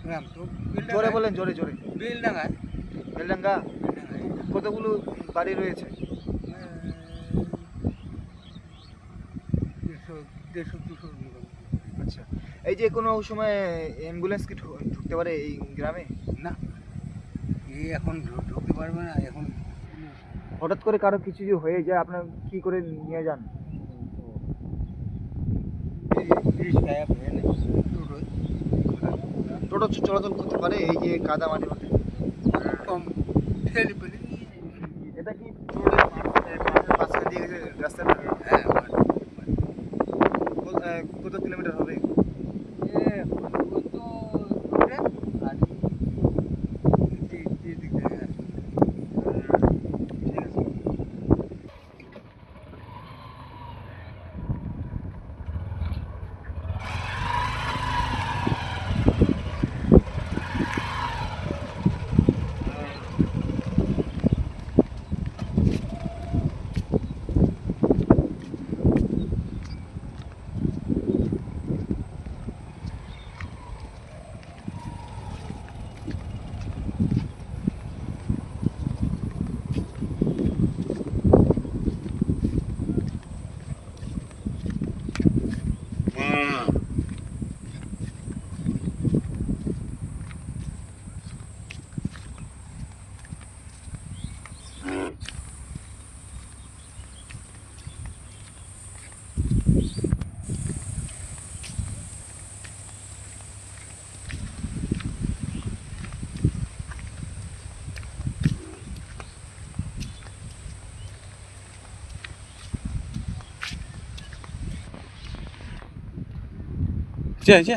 গ্রাম তো জোরে বলেন, জোরে জোরে। বেলডাঙ্গায়। বেলডাঙ্গা। কতগুলো বাড়ি রয়েছে? দেড়শো দেড়শো দুশো মতন। আচ্ছা, এই যে কোনো সময় অ্যাম্বুলেন্স কি ঢুকতে পারে এই গ্রামে? না, এই এখন ঢুকতে পারবে না এখন। হঠাৎ করে কারো কিছু যদি হয়ে যায় আপনার কি করে নিয়ে যান? রিক্সায় ভ্যানে টোটোয় টোটো চলাচল করতে পারে এই যে কাদা মাটির মধ্যে? কম ঠেলে পেলে নিয়ে যাই। এটা কি রোডের মাঠের মাঝখান দিয়ে গেছে রাস্তাটা? হ্যাঁ কত কিলোমিটার হবে? ওই তো দূরে আর দিক থেকে আসে। ঠিক আছে। 자, 이제